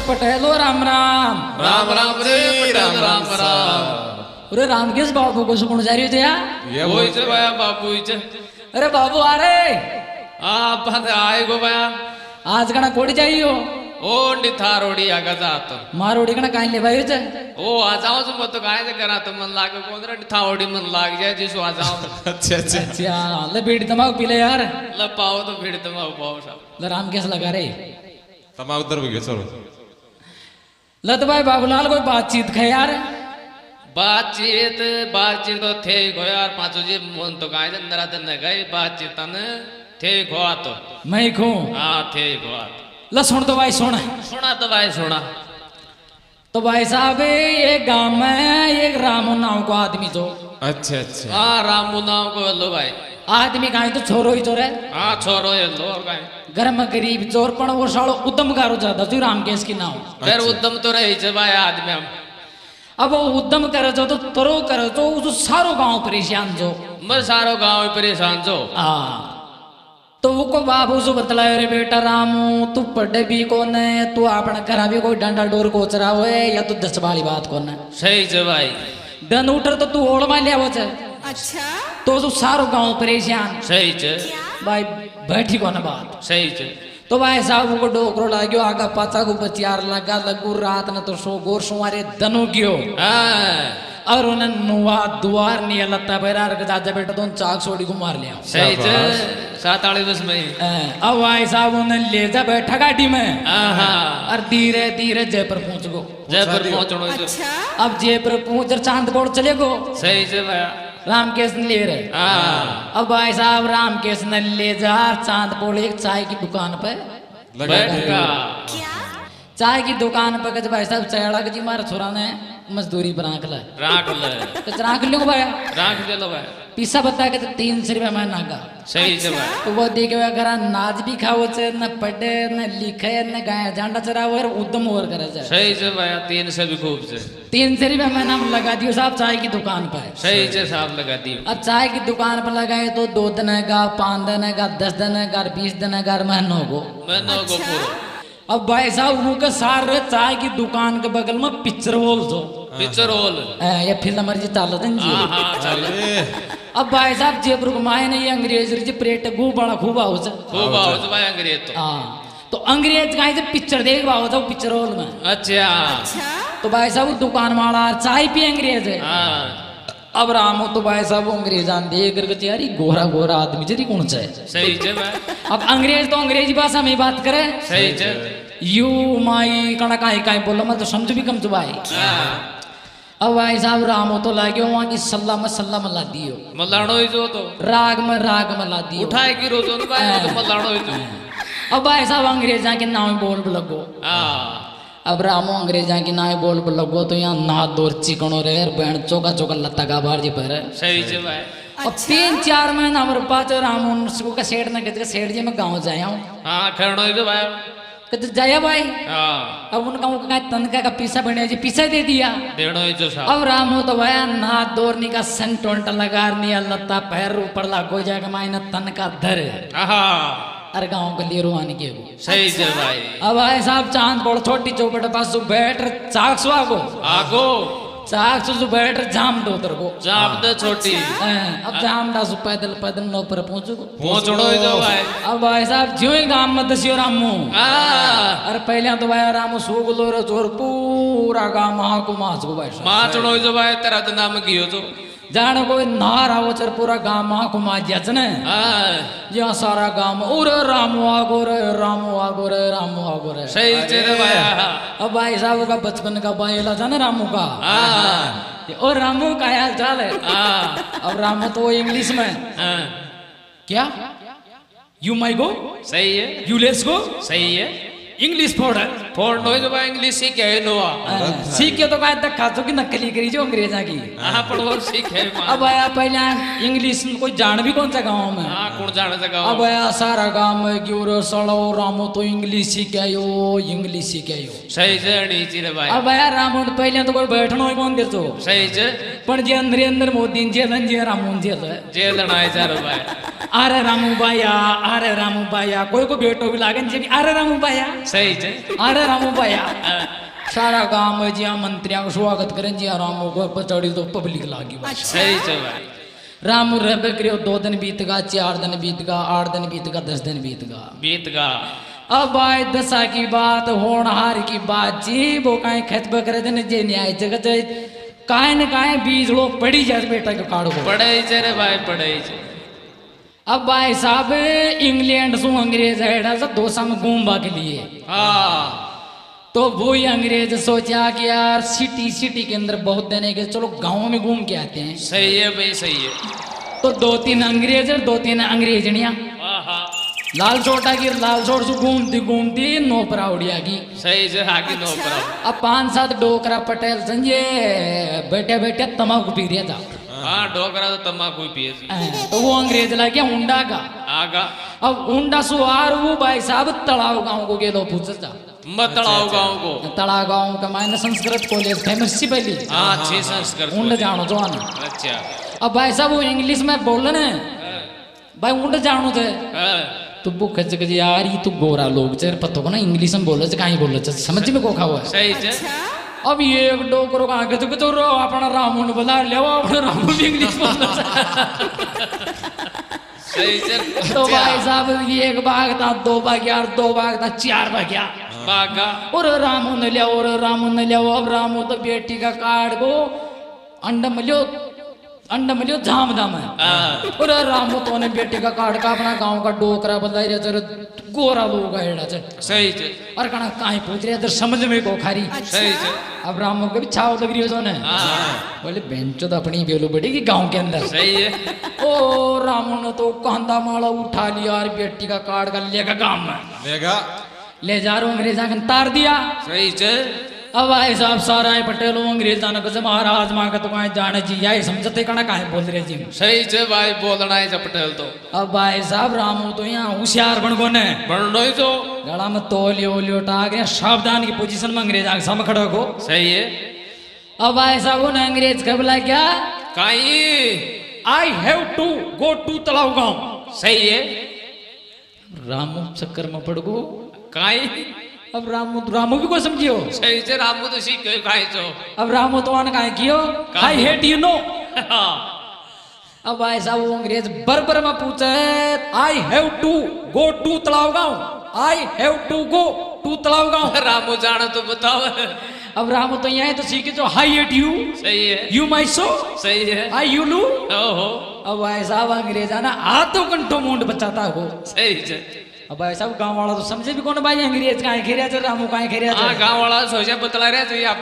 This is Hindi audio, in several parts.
पटेलो राम राम राम राम रे राम राम राम अरे राम केस बाबू को सुकून जा रही हो ये वही चे भाया बापू ही चे अरे बाबू आ रे आप बंदे आए गो भाया आज कना कोड़ी जाइयो ओ निथा रोड़ी आगा जात मारोड़ी कना काई ले भाई चे ओ आ जाओ तुम तो काहे से करा तो मन लागे कौन रे निथा रोड़ी मन लाग जाए जिसो आ जाओ अच्छा अच्छा अच्छा ले बीड़ी तमाकू पी ले यार ल पाओ तो भीड़ तुम पाओ सब ले राम केस लगा रे तमाकू उधर भी चलो लत भाई बाबूलाल कोई बातचीत खे यार बातचीत बातचीत तो थे गो यार पांचो जी मन तो काहे से नरा दिन गए बातचीत न थे गो तो मैं खू हां थे गो ल सुन तो भाई सुन सुना तो भाई सुना तो भाई साहब एक गांव में एक रामू नाम को आदमी जो अच्छा अच्छा हां रामू नाम को लो भाई आदमी काहे तो छोरो ही चोर है हां छोरो ये लो और काहे घर में गरीब चोर पण वो सालो उद्यम गारो ज्यादा जो राम केस की नाम फिर उद्यम तो रही छे भाई आदमी हम अब वो उद्यम करे जो तो तरो करे जो उस सारो गांव परेशान जो मैं सारो गांव ही परेशान जो आ तो वो को बाबू जो बतलायो रे बेटा रामू तू पढ़े भी कौन है तू अपने घर भी कोई डंडा डोर कोचरा हुए या तू दस वाली बात कौन है सही छे भाई दन उठर तो तू ओड़ मा लिया वो छे अच्छा तो जो सारो गांव परेशान सही छे भाई बैठी कौन बात सही छे तो भाई साहब को डोकरो लाग्यो आगा पाचा को बचियार लगा लगू रात न तो सो गोर सुमारे दनु गयो हां और उन्हें नुआ दुआर नहीं लत्ता पैरार के दादा बेटा दोन चाक छोड़ी को मार लिया सही छे 47 में अब भाई साहब उन्हें ले जा बैठा गाड़ी में हां और धीरे धीरे जयपुर पहुंच गो जयपुर पहुंचनो जो अच्छा अब जयपुर पहुंच चांदपोड़ चले गो सही छे भाई राम केस ने ले रहे हां अब भाई साहब राम केस ने ले जा चांदपोड़ एक चाय की दुकान पे बैठा क्या चाय की दुकान पे कच भाई साहब चढ़ा के जी मार छोरा ने मजदूरी पर आंख ला राख ले कच राख लो भाई राख दे लो भाई पीसा बता के 300 रुपया मैं नागा सही छे भाई तो वो देखे अगर नाच भी खाओ छे न पढ़े न लिखे न गाय झंडा चराओ और उद्यम और करे छे सही छे भाई 300 भी खूब छे 300 रुपया मैं नाम लगा दियो साहब चाय की दुकान पे सही छे साहब लगा दियो अब चाय की दुकान पर लगाए तो 2 दिन का 5 दिन का 10 दिन का 20 दिन का महीनों को मैं नो गो पूरो अब भाई साहब वो के सारे चाय की दुकान के बगल में पिक्चर हॉल जो पिक्चर हॉल ये फिल्म मर्जी चाल जी हां हां चल अब भाई साहब जयपुर को माए नहीं अंग्रेज जी प्रेट गु बड़ा खूब आओ छे खूब आओ भाई अंग्रेज तो हां तो अंग्रेज काहे से पिक्चर देख बाओ तो पिक्चर हॉल में अच्छा अच्छा तो भाई साहब दुकान वाला चाय पी अंग्रेज है हां अब रामो तो भाई साहब अंग्रेजान देख करके यार गोरा गोरा आदमी जरी कौन छे सही छे भाई अब अंग्रेज तो अंग्रेजी भाषा में बात करे सही छे यू माई कणा काई काई बोलो मैं तो समझ भी कम तो भाई हां अब भाई साहब रामो तो लाग्यो वहां की सल्ला में ला दियो मलाणो ही जो तो राग में ला दियो उठाए की रोजो न भाई तो मलाणो ही जो अब भाई साहब अंग्रेजा के नाम बोल लगो हां अब रामो अंग्रेजा की नाम बोल लगो तो यहाँ ना दौर चिकनो रे बहन चौका चौका लत्ता का बार जी पर सही छे भाई अब 3-4 महीना हमारे पास रामो उसको का सेठ ना कहते सेठ जी मैं गाँव जाया हूँ हां खरणो ही जो भाई कहते जाया भाई हां अब उनका वो तनखा का पीसा बने जी पीसा दे दिया देणो ही जो साहब अब रामो तो भाया ना दौड़नी का सन टोंट लगा नहीं लत्ता पैर ऊपर लागो जाएगा मायना तन का धर हां अरे गाँव के लिए रुआनी के सही छे भाई अब भाई साहब चांद बोल छोटी चौपट पास बैठ चाक सुगो आगो चाक सु बैठ जाम दो उधर को जाप दे छोटी अब जाम डासु पैदल पैदल नो पर पहुंचो पहुंचणो ही जो भाई अब भाई साहब ज्यों ही गांव में दसियो रामू हां अरे पहले तो भाई रामू सूगलो रे जोर पूरा गांव महा को मास को भाई साहब माचणो ही जो भाई तेरा तो नाम गियो जो जानो कोई नार आवो चर पूरा गांव महा को मास जचने हां यहाँ सारा गांव ओरे रामू आगो रे रामू आगो रे रामू आगो रे सही छे रे भाई अब भाई साहब का बचपन का बायला था ना रामू का हां और रामू का हाल चाल है हां अब रामू तो इंग्लिश में हां क्या यू माई गो सही है यू लेट्स गो सही है इंग्लिश फोड़ फोड़ नो जो भाई इंग्लिश सीखे है नो सीख के तो काय धक्का तो की नकली करी जो अंग्रेजा की हां पर वो सीखे अब आया पहले इंग्लिश कोई जान भी कौन सा गाँव में हां कौन जाने जगह अब आया सारा गाँव में क्यों रो सड़ो रामो तो इंग्लिश सीखायो सही से नीचे रे भाई अब आया रामो पहले तो कोई बैठनो ही कौन देतो सही से पण जे अंदर मोदी जेलन जे रामो जेल नाय जा रे भाई अरे रामू बाया कोई को बेटो भी लागन जे अरे रामू बाया सही छे अरे रामू भैया सारा गांव में जिया मंत्रियों को स्वागत करें जिया रामू को पचड़ी तो पब्लिक लागी बस। सही छे भाई रामू रह करियो 2 दिन बीत गा 4 दिन बीत गा 8 दिन बीत गा 10 दिन बीत गा बीत गा अब आए दशा की बात होनहार की बात जी वो काहे खेत बकरे दिन जे न्याय जगत काहे न काहे बीज लो पड़ी जाए बेटा के काढ़ को पढ़े छे रे भाई पढ़े छे अब भाई साहब इंग्लैंड से अंग्रेज हेड़ा से दोसा में घूमवा के लिए हाँ तो वो ही अंग्रेज सोचा कि यार सिटी के अंदर बहुत देने के चलो गाँव में घूम के आते हैं। सही है भाई सही है तो 2-3 अंग्रेज और 2-3 अंग्रेजनिया हाँ लाल छोटा की लाल छोट से घूमती घूमती नोपरा उड़िया की सही छे हाकी नो पर अब 5-7 डोकरा पटेल संजय बैठे बैठे तम्बाकू पी रहा था। हाँ डोकरा तो तम्बाकू ही पिए छे तो वो अंग्रेज ला गया उंडा का आगा अब उंडा सुहार वो भाई साहब तलाव गाँव को गेलो पूछता मतड़ाओ गाँव को तला गाँव का मायने संस्कृत कॉलेज फेमस सी पहली हाँ अच्छी संस्कृत उंड जानो जो आना अच्छा अब भाई साहब वो इंग्लिश में बोल रहे भाई उंड जानो थे हाँ तो वो खच खच यार ये तो गोरा लोग चे पता को ना इंग्लिश में बोले चे कहीं बोले चे समझ में को खा हुआ है। सही छे अब ये एक डोकरो का आगे तो रो अपना रामू ने बता ले अपना रामू भी इंग्लिश बोलता सही छे तो भाई साहब ये 1 भाग था 2 भाग यार 2 भाग था 4 भाग गया बागा और रामू ने लिया और रामू ने लिया अब रामू तो बेटी का कार्ड को अंडा मिलियो झाम धाम है और रामू तो ने बेटी का कार्ड का अपना गांव का डोकरा बदलाई रहे चलो गोरा लोग आएड़ा चल सही छे और कहा कहीं पूछ रहे इधर समझ में को खारी सही छे अब रामू के भी छाव लग रही हो ने बोले बेंचो तो अपनी बेलू बड़ी की गांव के अंदर सही है ओ रामू ने तो कांदा माला उठा लिया और बेटी का कार्ड का लेगा गांव में लेगा ले जा रहा हूँ अंग्रेजा ने तार दिया। सही छे अब भाई साहब सारा पटेलो अंग्रेजा ने कहा महाराज माँ का तो कहीं जाने जी या समझते कना कहीं बोल रहे जी सही छे भाई बोलना है पटेल तो अब भाई साहब रामू तो यहाँ होशियार बन गो ने बनो ही तो गला में तोलियो टाक सावधान की पोजीशन में अंग्रेज आगे सामने खड़ा हो सही है अब भाई साहब ने अंग्रेज कह बोला क्या कहीं I have to go to तलाव गांव सही है रामू चक्कर में पड़ गो कहीं अब रामू भी को समझियो सही से रामू तो सीख गए कहीं तो अब रामू तो आने कहा कियो आई हेट यू नो हाँ अब भाई साहब वो अंग्रेज बरबर में पूछे I have to go to तलाव गांव I have to go to तलाव गांव रामू जाना तो बताओ अब रामू तो यहाँ है तो सीखे जो हाई हेट यू सही है यू माई सो सही है आई यू लू ओहो अब भाई साहब अंग्रेजा ना हाथों कंठों मुंड बचाता हो सही है अब भाई साहब गांव वाला तो समझे भी कौन भाई अंग्रेज कहाँ खेरिया चल रामू कहाँ खेरिया हाँ चल गाँव वाला सोचा बतला रहे चाहिए आप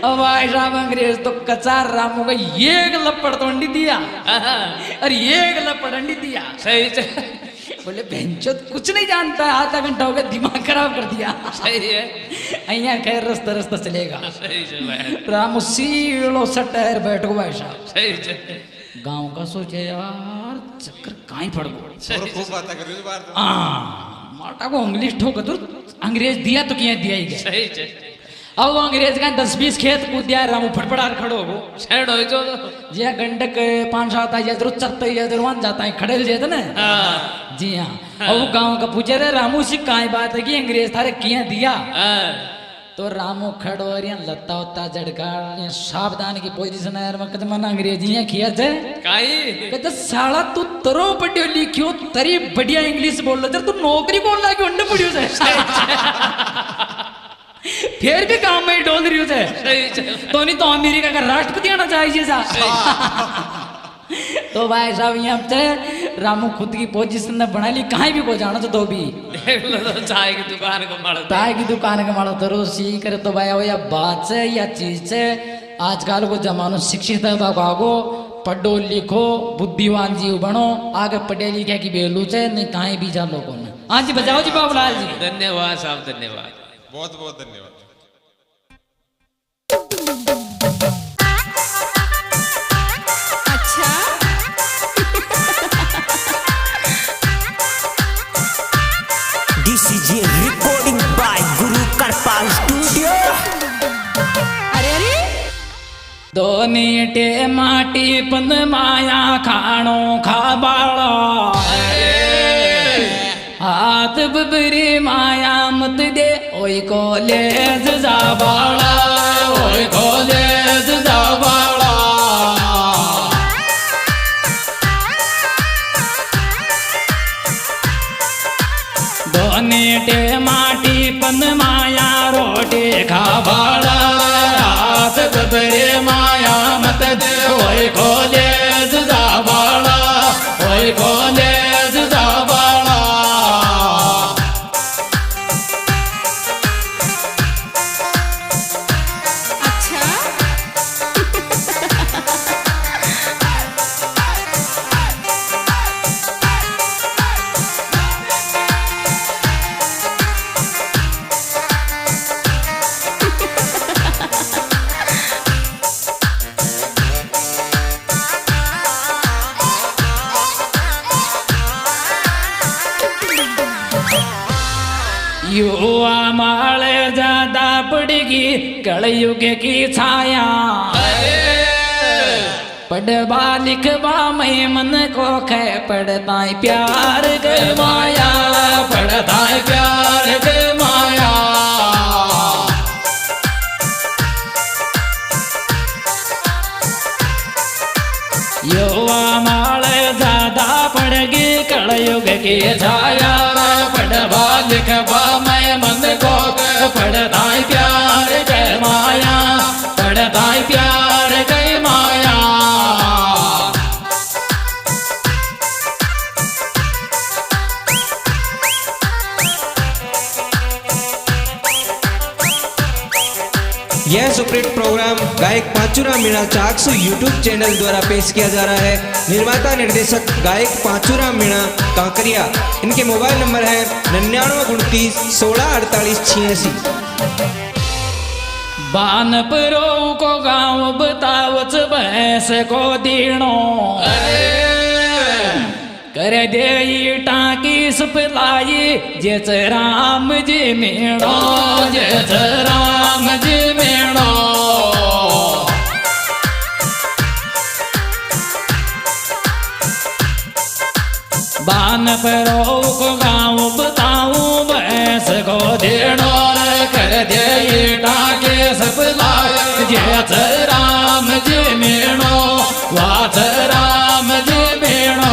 अब भाई साहब अंग्रेज तो कचार रामू का एक लपड़ तो अंडी दिया और एक लपड़ अंडी दिया सही है बोले बेंचो कुछ नहीं जानता आधा घंटा हो गया दिमाग खराब कर दिया सही है अहिया खैर रास्ता रास्ता चलेगा सही है भाई रामू सीलो सटर बैठ गो भाई साहब सही है गांव का सोचे यार चक्कर कहीं पड़ गो और खूब बातें कर रही बार तो माटा को इंग्लिश ठोक तो अंग्रेज दिया तो क्या दिया ही गया सही है अब वो अंग्रेज का 10-20 खेत कूद दिया रामू फटफटार खड़ो हो सैड हो जो जी हाँ गंडक 5-7 या जरूर चरते या जरूर वहां जाता है खड़े जाते ना हाँ जी हाँ अब वो गांव का पूछे रहे रामू से कहीं बात है कि अंग्रेज थारे किया दिया तो रामू खड़ो और यहाँ लत्ता उत्ता झड़का सावधान की पोजीशन है कहते मन अंग्रेजी यहाँ किया जाए कहीं कहते साला तू तरो पढ़ियो लिखियो तरी बढ़िया इंग्लिश बोल लो तू नौकरी बोल रहा कि उन्हें पढ़ियो जाए फिर भी काम में डोल रही होते तो नहीं तो अमेरिका का राष्ट्रपति आना चाहिए तो भाई साहब यहाँ पे रामू खुद की पोजीशन ने बना ली कहीं भी को जाना तो भी देख लो तो चाय की दुकान को मारो चाय की दुकान का मारो तो सी करे तो भाई या बात से या चीज से आजकल को जमानो शिक्षित है भागो पढ़ो लिखो बुद्धिवान जीव बनो आगे पढ़े लिखे की बेलू से नहीं कहीं भी जा लोगों ने हाँ जी बजाओ जी बाबूलाल जी धन्यवाद साहब धन्यवाद बहुत बहुत धन्यवाद This is a recording by Guru Karpal Studio. दोनी टे माटी पन माया खाणो खाबाळो आ आत बबरी माया मत दे ओए कॉलेज जा बाला ओए कॉलेज जा बाला दोने टे माटी पन माया रोटी खा बाला आत बबरी माया मत दे ओए कॉलेज जा बाला ओए कॉलेज जा बाला अच्छा युवा माले ज्यादा पड़ेगी कलयुग की छाया पढ़वा लिखवा मैं मन को खे पढ़ता प्यार के माया पढ़ता प्यार के माया युवा माले ज्यादा पड़ेगी कलयुग की छाया पढ़वा लिखवा मैं मन को पढ़ता प्यार के माया पढ़ता प्यार के माया यह सुपरहिट प्रोग्राम गायक पांचुराम मीणा चाकसू यूट्यूब चैनल द्वारा पेश किया जा रहा है। निर्माता निर्देशक गायक पांचुराम मीणा कांकरिया। इनके मोबाइल नंबर है 99 16 48 86। बानपरो को गाँव बतावच भैंस को दीणो कर दे टाकी सपलाई जेच राम जी मेणो जेच राम जी मेणो बानपरो को गाँव बताऊं भैंस को देणो कर दे टाके सपलाई जेच राम जी मेणो वाच राम जी मेणो।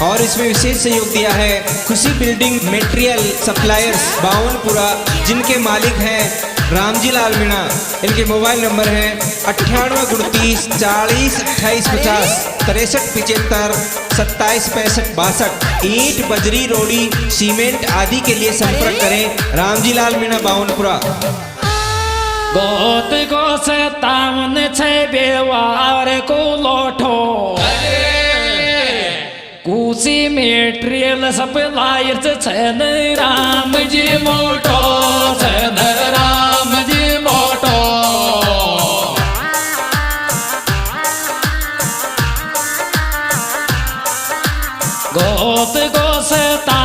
और इसमें विशेष सहयोग दिया है खुशी बिल्डिंग मटेरियल सप्लायर्स बावनपुरा, जिनके मालिक हैं रामजी लाल मीणा। इनके मोबाइल नंबर है 98 29 40 28 50 63 75 27 65 62। ईंट बजरी रोड़ी सीमेंट आदि के लिए संपर्क करें रामजी लाल मीणा बावनपुरा। गोत को 57 छे बेवार को लोठो कुसी मेटेरियल सप्लायर छन राम जी मोटो छन राम जी मोटो। गोत को 57